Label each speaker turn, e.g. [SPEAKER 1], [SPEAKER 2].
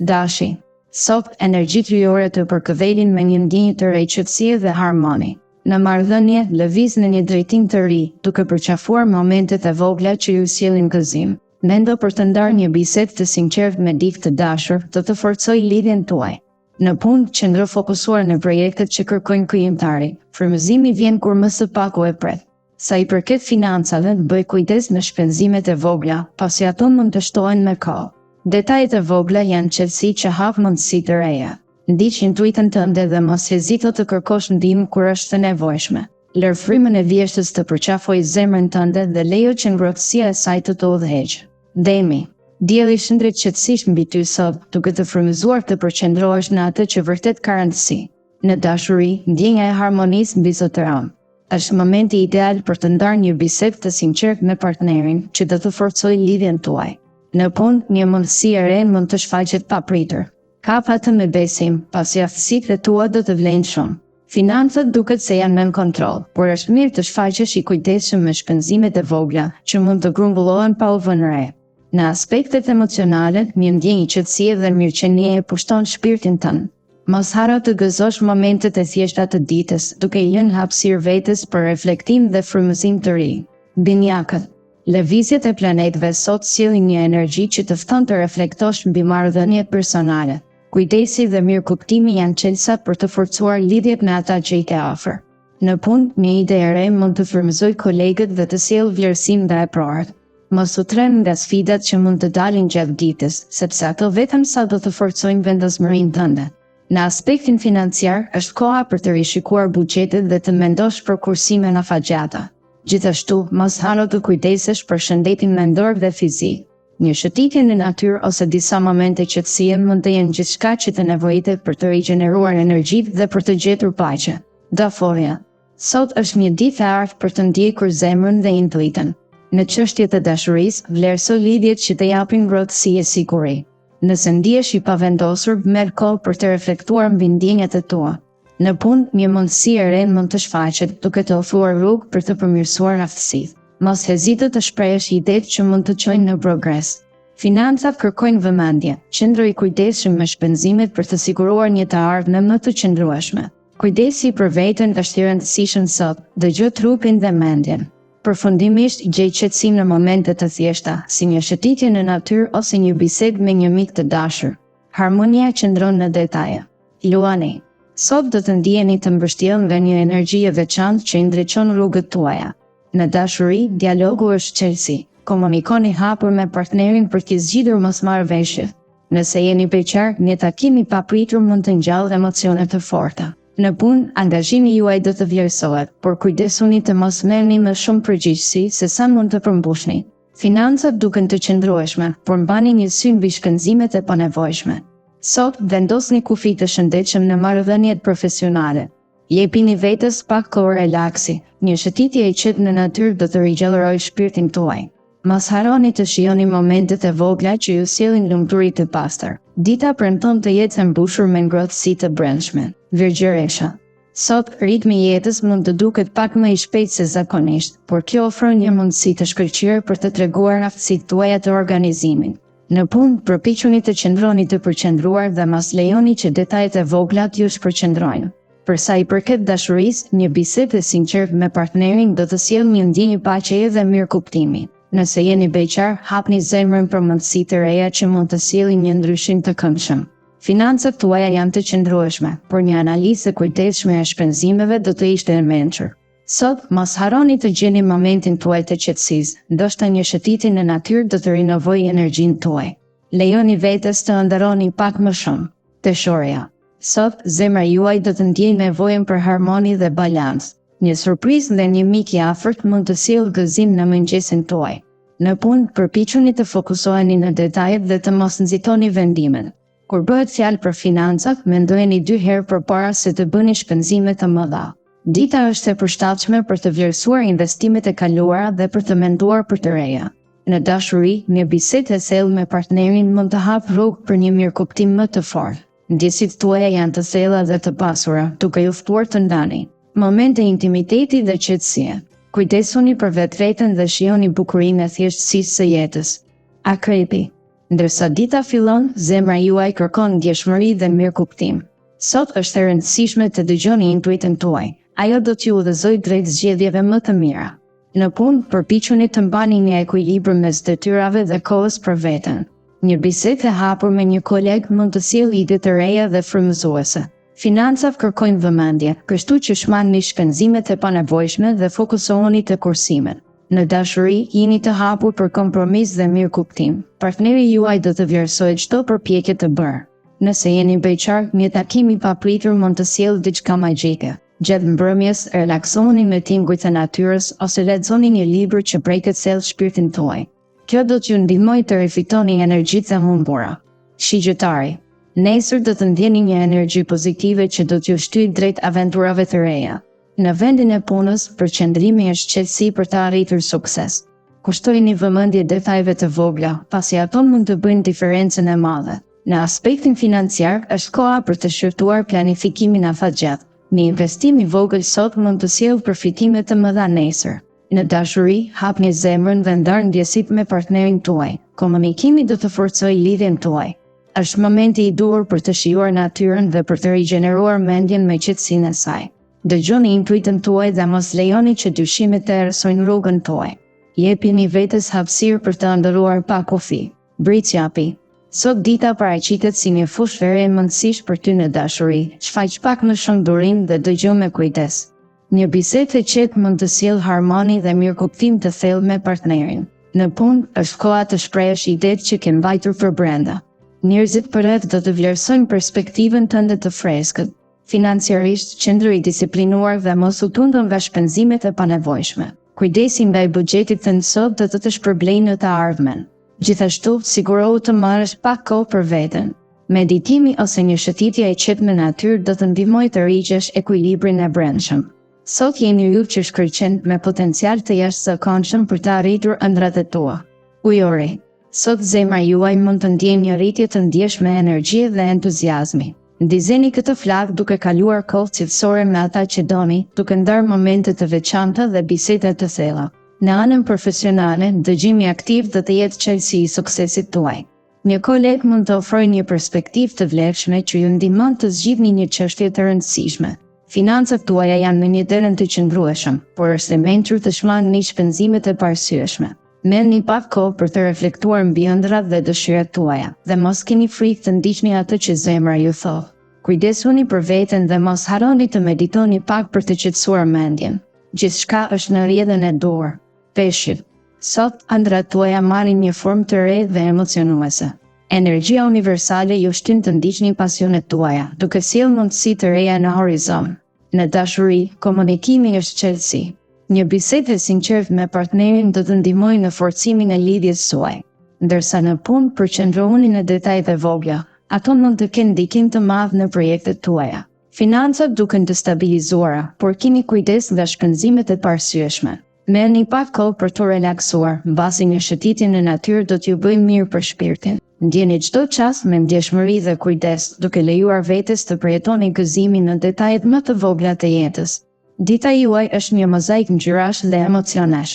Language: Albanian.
[SPEAKER 1] Dashi. Sot, energji kryore të përkëdhelin me një ndjenjë të qetësie dhe harmoni. Në marrëdhënie, lëviz në një drejtim të ri, duke përqafuar momentet e vogla që ju sjellin gëzim. Mendo për të ndarë një bisedë të sinqertë me dikë të dashur, të forcojë lidhjen tuaj. Në punë, qëndro fokusuar në projektet që kërkojnë krijimtari. Frymëzimi vjen kur më së paku e pret. Sa i përket financave, bëj kujdes në shpenzimet e vogla, pasi ato mund të shtohen me kohë. Detajet e vogla janë qetësi që hap mundësi të reja. Ndiq intuitën tënde dhe mos hezito të kërkosh ndihmë kur është e nevojshme. Lër frymën e vjeshtës të përqafojë zemrën tënde dhe lejo që ngrohtësia e saj të udhëheqë. Demi. Dielli shndret qetësisht mbi ty sot, duke të frymëzuar të përqendrohesh në atë që vërtet ka rëndësi. Në dashuri, ndjenja e harmonisë mbi zotëron. Është momenti ideal për të ndarë një bisedë të sinqertë me partnerin që do të forcojë lidhjen tuaj. Në punë, një mundësi e re mund të shfaqet papritur. Kap atë me besim, pasi aftësitë tua do të vlejnë shumë. Financat duket se janë nën kontroll, por është mirë të shfaqesh i kujdesshëm me shpenzimet e vogla që mund të grumbullohen pa u vënë re. Në aspektet emocionale, një ndjenjë qetësie dhe mirëqenie pushton shpirtin tënd. Mos haro të gëzosh momentet e thjeshta të ditës, duke i lënë hapësirë vetes për reflektim dhe frymëzim të ri. Binjakët. Lëvizjet e planetëve sot sjellin një energji që të fton të reflektosh mbi marrëdhëniet personale. Kujdesi dhe mirëkuptimi janë çelësa për të forcuar lidhjet me ata që i ke afër. Në punë, një ide e re mund të frymëzojë kolegët dhe të sjellë vlerësim dhe eprohet. Mos u tren nga sfidat që mund të dalin gjatë ditës, sepse ato vetëm sa do të forcojnë vendosmërinë tënde. Në aspektin financiar, është koha për të rishikuar buxhetet dhe të mendosh për kursime në afatgjata. Gjithashtu, mos haro të kujdesesh për shëndetin mendor dhe fizik. Një shëtitje në natyrë ose disa momente qetësie mund të jenë gjithçka që të nevojitet për të rigjeneruar energjitë dhe për të gjetur paqe. Daforia. Sot është një ditë e artë për të ndjekur zemrën dhe intuitën. Në çështjet e dashurisë, vlerëso lidhjet që të japin ngrohtësi e siguri. Nëse ndihesh i pavendosur, merr kohë për të reflektuar mbi ndjenjat e tua. Në punë, një mundësi e re mund të shfaqet, duke të ofruar rrugë për të përmirësuar aftësitë. Mos hezito të shprehësh idetë që mund të çojnë në progres. Financat kërkojnë vëmendje. Qëndro i kujdesshëm me shpenzimet për të siguruar një të ardhmë më të qëndrueshme. Kujdesi për veten është i rëndësishëm sot, dëgjoj trupin dhe mendjen. Përfundimisht, gjej qetësim në momente të thjeshta, si një shëtitje në natyrë ose një bisedë me një mik të dashur. Harmonia qëndron në detaje. Luani. Sot do të ndiheni të mbështjellë nga një energji e veçantë që i ndriçon rrugët tuaja. Në dashuri, dialogu është çelësi. Komunikoni hapur me partnerin për të zgjidhur mosmarrëveshjet. Nëse jeni beqar, një takim i papritur mund të ngjallë emocione të forta. Në punë, angazhimi juaj do të vlerësohet, por kujdesuni të mos merrni më shumë përgjegjësi se sa mund të përmbushni. Financat duken të qëndrueshme, por mbani një sy mbi shpenzimet e panevojshme. Sot, vendosni kufi të shëndetshëm në marrëdhëniet profesionale. Jepini vetes pak kohë relaksi. Një shëtitje e qetë në natyrë do të rigjallërojë shpirtin tuaj. Mos harroni të shijoni momentet e vogla që ju sjellin lumturi të pastër. Dita premton të jetë e mbushur me ngrohtësi të brendshme. Virgjëresha. Sot, ritmi i jetës mund të duket pak më i shpejtë se zakonisht, por kjo ofron një mundësi të shkëlqyer për të treguar aftësitë tuaja të organizimit. Në punë, përpiquni të qëndroni të përqendruar dhe mos lejoni që detajet e vogla t'ju shpërqendrojnë. Për sa i përket dashurisë, një bisedë e sinqertë me partnerin do të sjellë një ndjenjë paqeje dhe mirëkuptimi. Nëse jeni beqar, hapni zemrën për mundësi të reja që mund të sjellin një ndryshim të këndshëm. Financat tuaja janë të qëndrueshme, por një analizë e kujdesshme e shpenzimeve do të ishte e mençur. Sot, mos harroni të gjeni momentin tuaj të qetësisë, ndoshta një shëtitje në natyrë do të rinovojë energjinë tuaj. Lejoni vetes të ëndërroni pak më shumë. Teshoria. Sot, zemra juaj do të ndjejë nevojën për harmoni dhe balancë. Një surprizë dhe një mik i afërt mund të sjellë gëzim në mëngjesin tuaj. Në punë, përpiquni të fokusoheni në detajet dhe të mos nxitoni vendimin. Kur bëhet fjalë për financat, mendojeni 2 herë përpara se të bëni shpenzime të mëdha. Dita është e përshtatshme për të vlerësuar investimet e kaluara dhe për të menduar për të reja. Në dashuri, një bisedë e thellë me partnerin mund të hapë rrugë për një mirëkuptim më të fortë. Ndjesitë tuaja janë të thella dhe të pasura, duke ju ftuar të ndani. Momente intimiteti dhe qetësie. Kujdesuni për vetveten dhe shijoni bukurinë e thjeshtësisë së jetës. Akrepi. Ndërsa dita fillon, zemra juaj kërkon ndjeshmëri dhe mirëkuptim. Sot është e rëndësishme të dëgjoni intuitën tuaj. Ajo do t'ju udhëzojë drejt zgjedhjeve më të mira. Në punë, përpiquni të mbani një ekuilibër mes detyrave dhe kohës për veten. Një bisedë e hapur me një koleg mund të sjellë ide të reja dhe frymëzuese. Financat kërkojnë vëmendje, kështu që shmangni shpenzimet e panevojshme dhe fokusohuni te kursimet. Në dashuri, jeni të hapur për kompromis dhe mirëkuptim. Partneri juaj do të vlerësojë çdo përpjekje të bërë. Nëse jeni beqar, një takim i papritur mund të sjellë diçka magjike. Gjatë mbrëmjes, relaksohuni me tingujt e natyrës ose lexoni një libër që preket thellë shpirtin tuaj. Kjo do t'ju ndihmojë të rifitoni energjitë e humbura. Shigjëtari, nesër do të ndjeni një energji pozitive që do t'ju shtyjë drejt aventurave të reja. Në vendin e punës, përqendrimi është qetësi për të arritur sukses. Kushtojini vëmendje detajeve të vogla, pasi ato mund të bëjnë diferencën e madhe. Në aspektin financiar, është koha për të shërtuar planifikimin afatgjatë. Një investim i vogël sot mund të sjellë përfitime të mëdha nesër. Në dashuri, hapni zemrën dhe ndarni ndjesitë me partnerin tuaj. Komunikimi do të forcojë lidhjen tuaj. Është momenti i duhur për të shijuar natyrën dhe për të rigjeneruar mendjen me qetësinë e saj. Dëgjoni intuitën tuaj dhe mos lejoni që dyshimet të erësojnë rrugën tuaj. Jepini vetes hapësirë për të ëndërruar pa kufi. Britsjapi. Sot dita paraqitet si një fushë vere e mundësish për ty në dashuri. Shfaq pak në shëndurim dhe dëgjo me kujdes. Një bisedë e qetë mund të sjellë harmoni dhe mirëkuptim të thellë me partnerin. Në punë, është koha të shprehësh idetë që ke mbajtur për brenda. Njerëzit përreth do të vlerësojnë perspektivën tënde të freskët. Financiarisht, qëndru i disiplinuar dhe mos u tundu nga shpenzimet e panevojshme. Kujdesi ndaj buxhetit tënd sot do të shpërblejë në të ardhmen. Gjithashtu, sigurohu të marrësh pak kohë për veten. Meditimi ose një shëtitje e qetë me natyrë do të ndihmojë të rigjesh ekuilibrin e brendshëm. Sot jeni ju që shkëlqen me potencial të jashtëzakonshëm për të arritur ëndrat e tua. Ujori. Sot zemra juaj mund të ndjejë një rritje të ndjeshme energjie dhe entuziazmi. Ndizeni këtë flak duke kaluar kohë cilësore me ata që doni, duke ndarë momente të veçanta dhe biseda të thella. Në anën profesionale, dëgjimi aktiv do të jetë çelësi i suksesit tuaj. Një koleg mund të ofrojë një perspektivë të vlefshme që ju ndihmon të zgjidhni një çështje të rëndësishme. Financat tuaja janë në një terren të qëndrueshëm, por është e mençur të shmangni shpenzimet e pasyeshme. Merrni pak kohë për të reflektuar mbi ëndrat dhe dëshirat tuaja, dhe mos keni frikë të ndiqni atë që zemra ju thotë. Kujdesuni për veten dhe mos harroni të meditoni pak për të qetësuar mendjen. Gjithçka është në rrjedhën e duhur. Peshqit. Sot, ëndrat tuaja marrin një formë të re dhe emocionuese. Energjia universale ju shtyn të ndiqni pasionet tuaja, duke sjellë mundësi të reja në horizont. Në dashuri, komunikimi është çelësi. Një bisedë e sinqertë me partnerin do të ndihmojë në forcimin e lidhjes suaj. Ndërsa në punë, përqendrohuni në detajet e vogla. Ato mund të kenë ndikim të madh në projektet tuaja. Financat duken të stabilizuara, por keni kujdes nga shpenzimet e pasyeshme. Merrni pak kohë për të relaksuar, mbasi një shëtitje në natyrë do t'ju bëjë mirë për shpirtin. Ndjeni çdo çast me ndjeshmëri dhe kujdes, duke lejuar vetes të përjetoni gëzimin në detajet më të vogla të jetës. Dita juaj është një mozaik ngjyrash dhe emocionesh.